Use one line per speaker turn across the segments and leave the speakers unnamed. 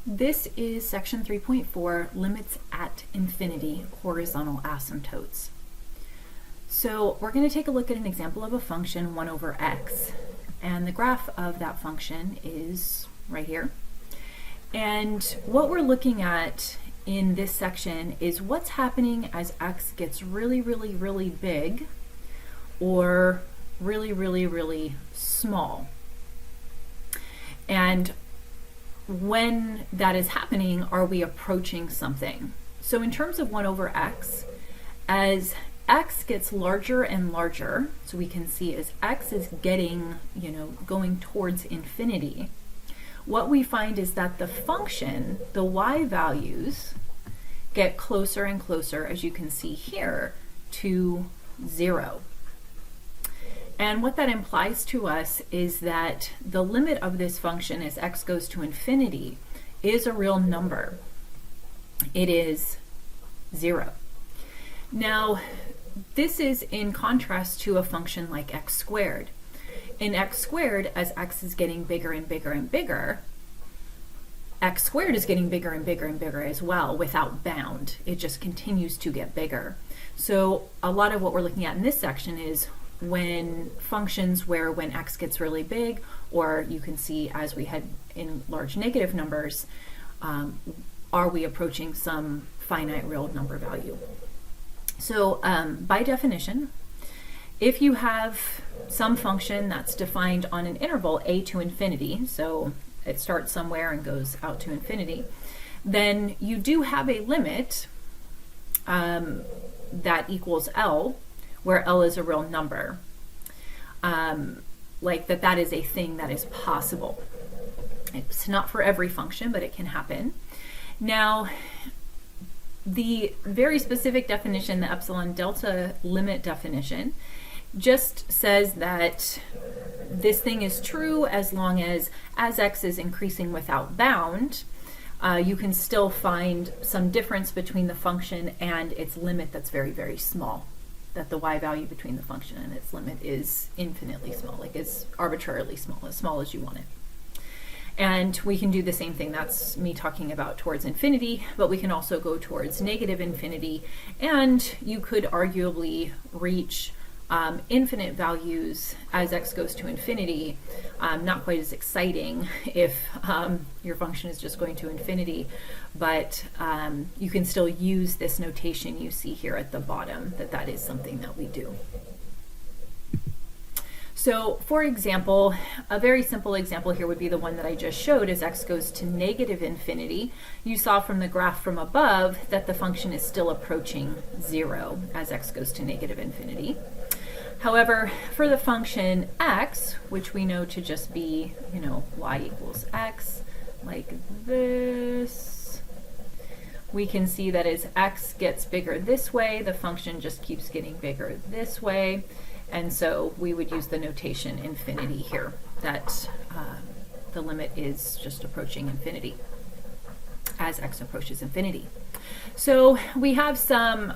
This is section 3.4, limits at infinity, horizontal asymptotes. So we're going to take a look at an example of a function 1 over x, and the graph of that function is right here. And what we're looking at in this section is what's happening as x gets really, really, really big or really, really, really small. And when that is happening, are we approaching something? So in terms of 1 over x, as x gets larger and larger, so we can see as x is getting, going towards infinity, what we find is that the function, the y values, get closer and closer, as you can see here, to 0. And what that implies to us is that the limit of this function as x goes to infinity is a real number. It is 0. Now, this is in contrast to a function like x squared. In x squared, as x is getting bigger and bigger and bigger, x squared is getting bigger and bigger and bigger as well without bound. It just continues to get bigger. So a lot of what we're looking at in this section is when functions where when x gets really big, or you can see as we had in large negative numbers, are we approaching some finite real number value? So by definition, if you have some function that's defined on an interval a to infinity, so it starts somewhere and goes out to infinity, then you do have a limit that equals L, where L is a real number, like that is a thing that is possible. It's not for every function, but it can happen. Now, the very specific definition, the epsilon delta limit definition, just says that this thing is true as long as x is increasing without bound, you can still find some difference between the function and its limit that's very, very small. That the y value between the function and its limit is infinitely small, like it's arbitrarily small as you want it. And we can do the same thing. That's me talking about towards infinity, but we can also go towards negative infinity, and you could arguably reach infinite values as x goes to infinity. Not quite as exciting if your function is just going to infinity, but you can still use this notation you see here at the bottom, that is something that we do. So for example, a very simple example here would be the one that I just showed. As x goes to negative infinity, you saw from the graph from above that the function is still approaching 0 as x goes to negative infinity. However, for the function x, which we know to just be, y equals x, like this, we can see that as x gets bigger this way, the function just keeps getting bigger this way. And so we would use the notation infinity here, that the limit is just approaching infinity as x approaches infinity. So we have some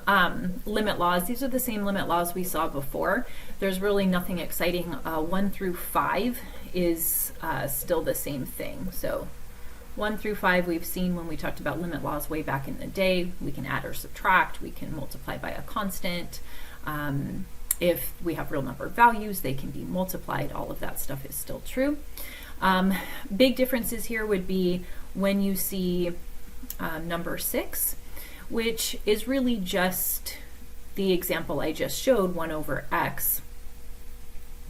limit laws. These are the same limit laws we saw before. There's really nothing exciting. 1 through 5 is still the same thing. So 1 through 5 we've seen when we talked about limit laws way back in the day. We can add or subtract. We can multiply by a constant. If we have real number values, they can be multiplied. All of that stuff is still true. Big differences here would be when you see number 6, which is really just the example I just showed, 1 over x.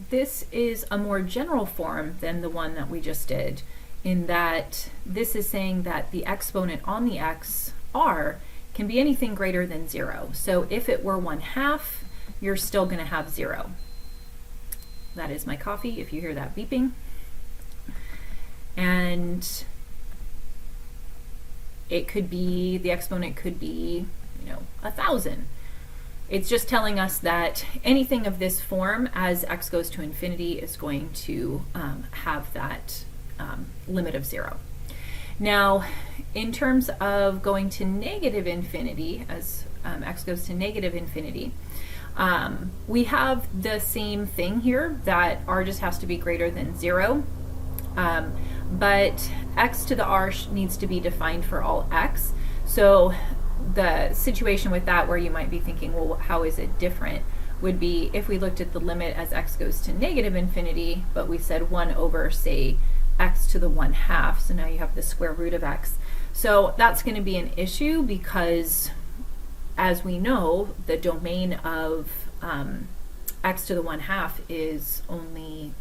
This is a more general form than the one that we just did, in that this is saying that the exponent on the xr can be anything greater than 0. So if it were 1/2, you're still going to have 0. That is my coffee, if you hear that beeping. And it could be, the exponent could be, 1,000. It's just telling us that anything of this form as x goes to infinity is going to have that limit of 0. Now, in terms of going to negative infinity, as x goes to negative infinity, we have the same thing here, that r just has to be greater than 0. But x to the r needs to be defined for all x. So the situation with that where you might be thinking, well, how is it different, would be if we looked at the limit as x goes to negative infinity, but we said 1 over, say, x to the 1/2. So now you have the square root of x. So that's going to be an issue because, as we know, the domain of x to the 1/2 is only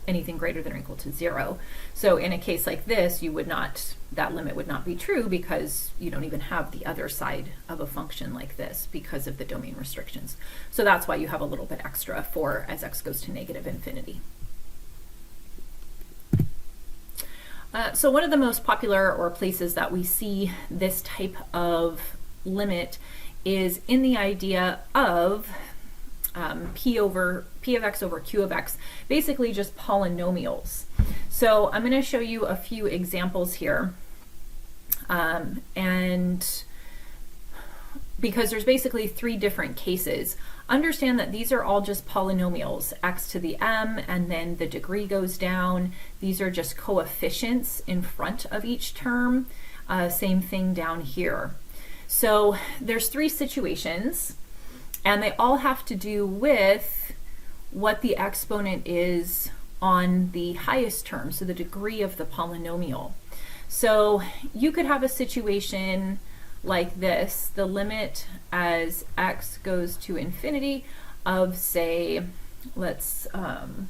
anything greater than or equal to 0. So in a case like this, you would not, that limit would not be true because you don't even have the other side of a function like this because of the domain restrictions. So that's why you have a little bit extra for as x goes to negative infinity. So one of the most popular or places that we see this type of limit is in the idea of p of x over q of x, basically just polynomials. So I'm going to show you a few examples here, and because there's basically 3 different cases. Understand that these are all just polynomials, x to the m, and then the degree goes down. These are just coefficients in front of each term. Same thing down here. So there's 3 situations, and they all have to do with what the exponent is on the highest term, so the degree of the polynomial. So you could have a situation like this, the limit as x goes to infinity of, say, let's,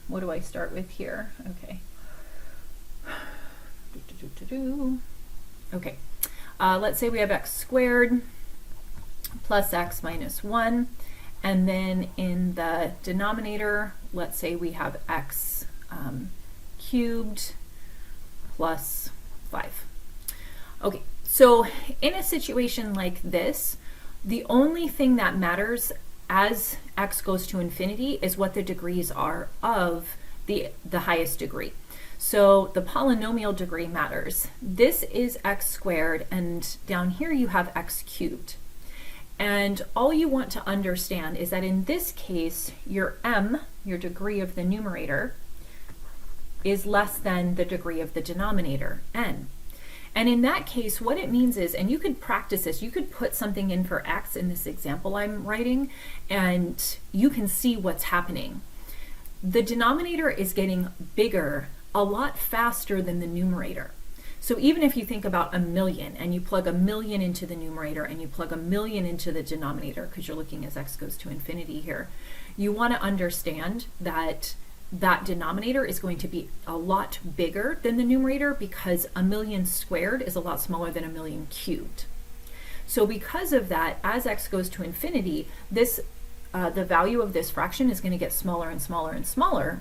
what do I start with here? Okay. Okay, let's say we have x squared plus x minus 1, and then in the denominator, let's say we have x cubed plus 5. Okay, so in a situation like this, the only thing that matters as x goes to infinity is what the degrees are of the highest degree. So the polynomial degree matters. This is x squared, and down here you have x cubed. And all you want to understand is that in this case, your m, your degree of the numerator, is less than the degree of the denominator, n. And in that case, what it means is, and you could practice this, you could put something in for x in this example I'm writing, and you can see what's happening. The denominator is getting bigger a lot faster than the numerator. So even if you think about a million, and you plug a million into the numerator and you plug a million into the denominator, because you're looking as x goes to infinity here, you want to understand that that denominator is going to be a lot bigger than the numerator, because a million squared is a lot smaller than a million cubed. So because of that, as x goes to infinity, this the value of this fraction is going to get smaller and smaller and smaller,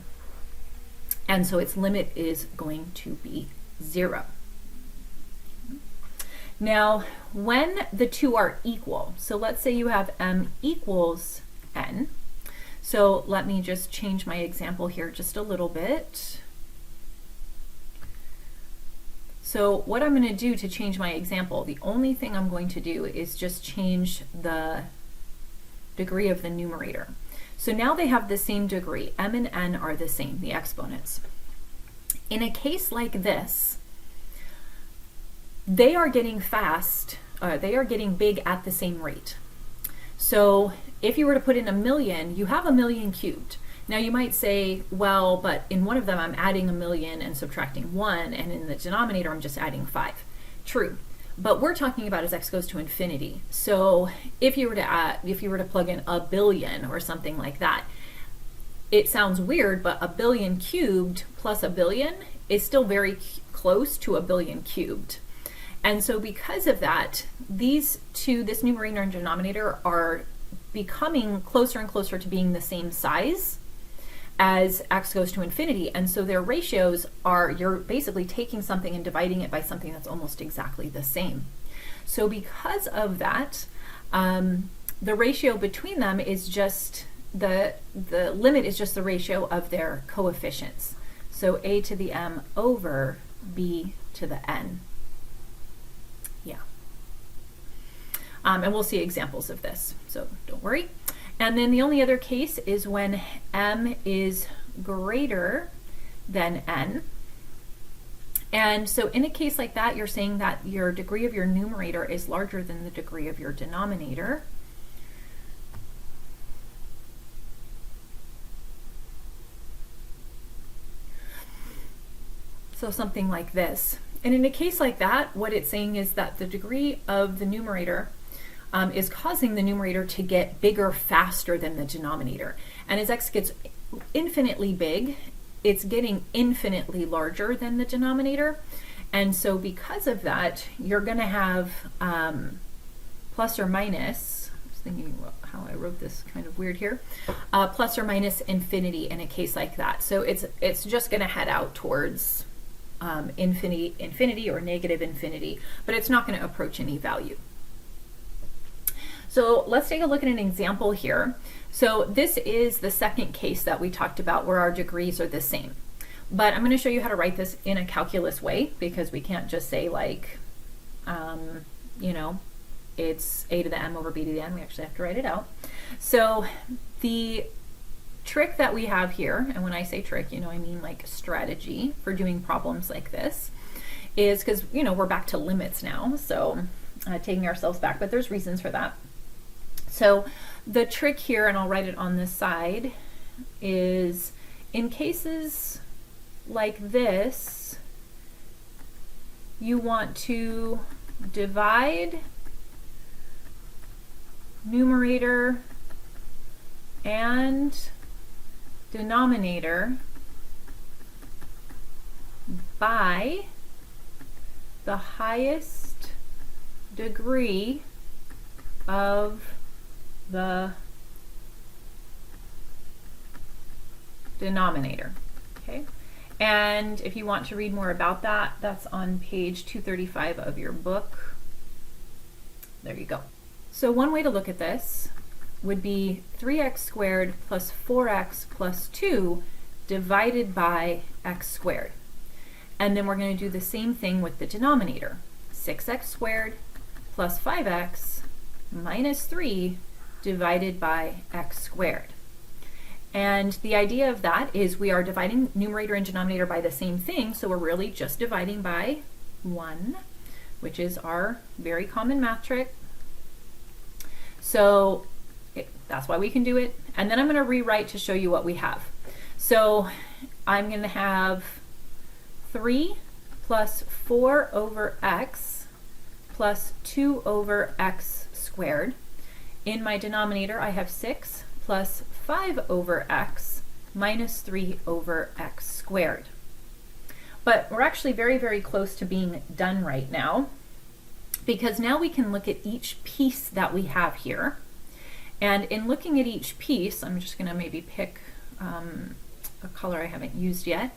and so its limit is going to be 0. Now, when the two are equal, so let's say you have m equals n. So let me just change my example here just a little bit. So what I'm going to do to change my example, the only thing I'm going to do is just change the degree of the numerator. So now they have the same degree. M and n are the same, the exponents. In a case like this, they are getting they are getting big at the same rate. So if you were to put in a million, you have a million cubed. Now you might say, well, but in one of them I'm adding a million and subtracting 1, and in the denominator I'm just adding 5. True, but we're talking about as x goes to infinity. So if you were to plug in a billion or something like that, it sounds weird, but a billion cubed plus a billion is still very close to a billion cubed. And so because of that, these two, this numerator and denominator, are becoming closer and closer to being the same size as x goes to infinity. And so their ratios are, you're basically taking something and dividing it by something that's almost exactly the same. So because of that, the ratio between them is just, the limit is just the ratio of their coefficients. So a to the m over b to the n. Yeah. And we'll see examples of this, so don't worry. And then the only other case is when m is greater than n. And so in a case like that, you're saying that your degree of your numerator is larger than the degree of your denominator. So something like this. And in a case like that, what it's saying is that the degree of the numerator is causing the numerator to get bigger faster than the denominator. And as x gets infinitely big, it's getting infinitely larger than the denominator. And so because of that, you're going to have plus or minus, I was thinking how I wrote this kind of weird here, plus or minus infinity in a case like that. So it's just going to head out towards infinity or negative infinity, but it's not going to approach any value. So let's take a look at an example here. So this is the second case that we talked about where our degrees are the same. But I'm going to show you how to write this in a calculus way, because we can't just say like, you know, it's a to the m over b to the n. We actually have to write it out. So the trick that we have here, and when I say trick, you know, I mean like strategy for doing problems like this, is because, you know, we're back to limits now. So taking ourselves back, but there's reasons for that. So the trick here, and I'll write it on this side, is in cases like this, you want to divide numerator and denominator by the highest degree of the denominator. Okay, and if you want to read more about that, that's on page 235 of your book. There you go. So one way to look at this would be 3x squared plus 4x plus 2 divided by x squared. And then we're going to do the same thing with the denominator. 6x squared plus 5x minus 3 divided by x squared. And the idea of that is we are dividing numerator and denominator by the same thing, so we're really just dividing by 1, which is our very common math trick. So that's why we can do it. And then I'm going to rewrite to show you what we have. So I'm going to have 3 plus 4 over x plus 2 over x squared. In my denominator, I have 6 plus 5 over x minus 3 over x squared. But we're actually very, very close to being done right now, because now we can look at each piece that we have here. And in looking at each piece, I'm just going to maybe pick a color I haven't used yet.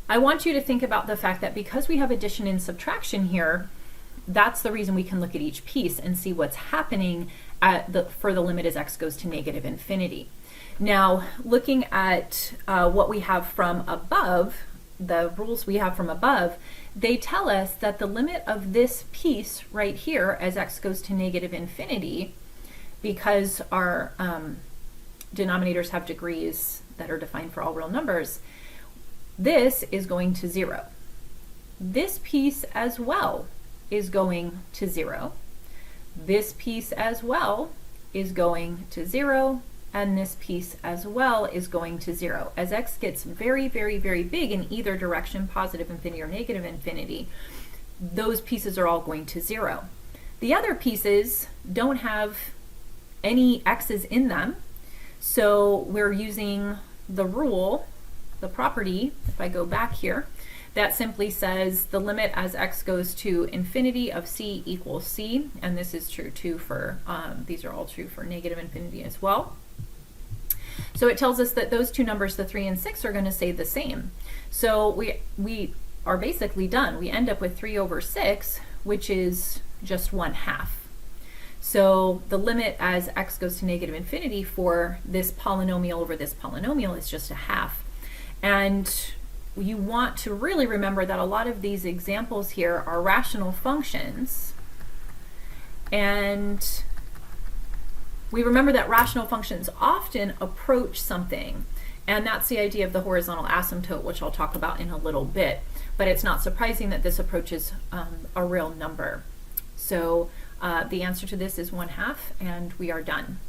I want you to think about the fact that because we have addition and subtraction here, that's the reason we can look at each piece and see what's happening for the limit as x goes to negative infinity. Now, looking at what we have from above, the rules we have from above, they tell us that the limit of this piece right here as x goes to negative infinity, because our denominators have degrees that are defined for all real numbers, this is going to 0. This piece as well is going to 0. This piece as well is going to 0, and this piece as well is going to 0. As x gets very, very, very big in either direction, positive infinity or negative infinity, those pieces are all going to 0. The other pieces don't have any x's in them, so we're using the rule, the property, if I go back here, that simply says the limit as x goes to infinity of c equals c, and this is true too for, these are all true for negative infinity as well. So it tells us that those two numbers, the 3 and 6, are going to stay the same. So we are basically done. We end up with 3 over 6, which is just 1/2. So the limit as x goes to negative infinity for this polynomial over this polynomial is just 1/2. And you want to really remember that a lot of these examples here are rational functions, and we remember that rational functions often approach something, and that's the idea of the horizontal asymptote, which I'll talk about in a little bit. but it's not surprising that this approaches a real number. So the answer to this is 1/2, and we are done.